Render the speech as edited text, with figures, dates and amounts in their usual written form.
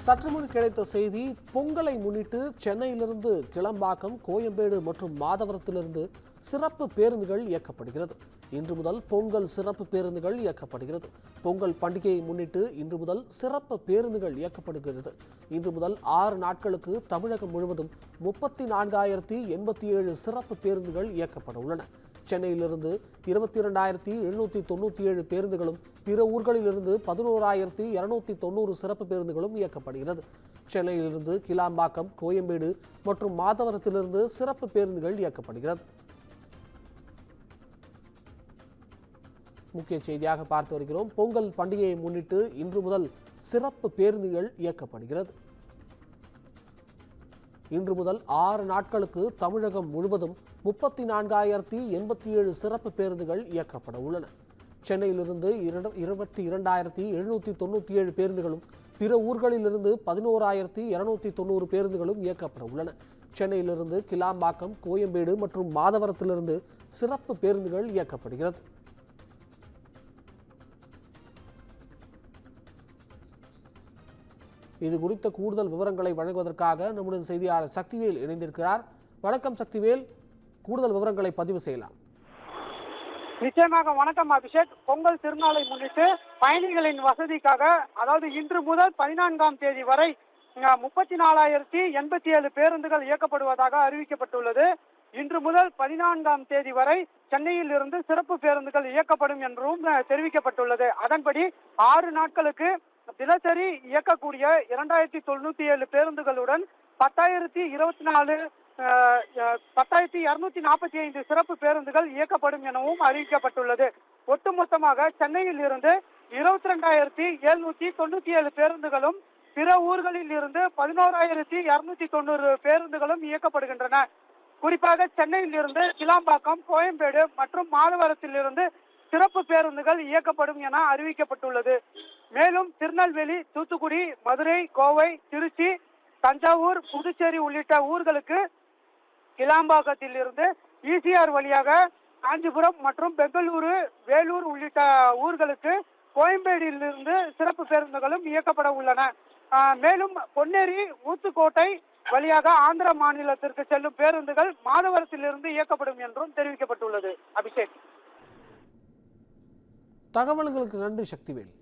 சற்றுமுன் கிடைத்த செய்தி, பொங்கலை முன்னிட்டு சென்னையிலிருந்து கிளம்பாக்கம், கோயம்பேடு மற்றும் மாதவரத்திலிருந்து சிறப்பு பேருந்துகள் இயக்கப்படுகிறது. இன்று முதல் பொங்கல் சிறப்பு பேருந்துகள் இயக்கப்படுகிறது. பொங்கல் பண்டிகையை முன்னிட்டு இன்று முதல் சிறப்பு பேருந்துகள் இயக்கப்படுகிறது. இன்று முதல் 6 நாட்களுக்கு தமிழகம் முழுவதும் 34,087 சிறப்பு பேருந்துகள் இயக்கப்பட உள்ளன. சென்னையிலிருந்து 22,797 பேருந்துகளும் பிற ஊர்களிலிருந்து 11,290 சிறப்பு பேருந்துகளும் இயக்கப்படுகிறது. சென்னையிலிருந்து கிளாம்பாக்கம், கோயம்பேடு மற்றும் மாதவரத்திலிருந்து சிறப்பு பேருந்துகள் இயக்கப்படுகிறது. முக்கிய செய்தியாக பார்த்து வருகிறோம். பொங்கல் பண்டிகையை முன்னிட்டு இன்று முதல் சிறப்பு பேருந்துகள் இயக்கப்படுகிறது. இன்று முதல் 6 நாட்களுக்கு தமிழகம் முழுவதும் 34,087 சிறப்பு பேருந்துகள் இயக்கப்பட உள்ளன. சென்னையிலிருந்து 22,797 பேருந்துகளும் பிற ஊர்களிலிருந்து 11,290 பேருந்துகளும் இயக்கப்பட உள்ளன. சென்னையிலிருந்து கிளாம்பாக்கம், கோயம்பேடு மற்றும் மாதவரத்திலிருந்து சிறப்பு பேருந்துகள் இயக்கப்படுகிறது. இது குறித்த கூடுதல் விவரங்களை வழங்குவதற்காக நம்முடைய செய்தியாளர் சக்திவேல் இணைந்திருக்கிறார். வணக்கம் சக்திவேல், கூடுதல் விவரங்களை பதிவு செய்யலாம். நிச்சயமாக வணக்கம் அபிஷேக். பொங்கல் திருநாளை முன்னிட்டு பயணிகளின் வசதிக்காக, அதாவது இன்று முதல் 14ஆம் தேதி வரை 34,087 பேருந்துகள் இயக்கப்படுவதாக அறிவிக்கப்பட்டுள்ளது. இன்று முதல் 14ஆம் தேதி வரை சென்னையில் இருந்து சிறப்பு பேருந்துகள் இயக்கப்படும் என்றும் தெரிவிக்கப்பட்டுள்ளது. அதன்படி 6 நாட்களுக்கு தினசரி இயக்கக்கூடிய 2,097 பேருந்துகளுடன் 10,245 சிறப்பு பேருந்துகள் இயக்கப்படும் எனவும் அறிவிக்கப்பட்டுள்ளது. ஒட்டுமொத்தமாக சென்னையில் இருந்து 22,797 பேருந்துகளும் பிற ஊர்களில் இருந்து 11,290 பேருந்துகளும் இயக்கப்படுகின்றன. குறிப்பாக சென்னையில் இருந்து கிளாம்பாக்கம், கோயம்பேடு மற்றும் மாதவரத்தில் இருந்து சிறப்பு பேருந்துகள் இயக்கப்படும் என அறிவிக்கப்பட்டுள்ளது. மேலும் திருநெல்வேலி, தூத்துக்குடி, மதுரை, கோவை, திருச்சி, தஞ்சாவூர், புதுச்சேரி உள்ளிட்ட ஊர்களுக்கு கிளாம்பாக்கத்தில் இருந்து ஈசிஆர் வழியாக காஞ்சிபுரம் மற்றும் பெங்களூரு, வேலூர் உள்ளிட்ட ஊர்களுக்கு கோயம்பேடிலிருந்து சிறப்பு பேருந்துகளும் இயக்கப்பட உள்ளன. மேலும் பொன்னேரி, ஊத்துக்கோட்டை வழியாக ஆந்திர மாநிலத்திற்கு செல்லும் பேருந்துகள் மாதவரத்திலிருந்து இயக்கப்படும் என்றும் தெரிவிக்கப்பட்டுள்ளது. அபிஷேக், தகவல்களுக்கு நன்றி சக்திவேல்.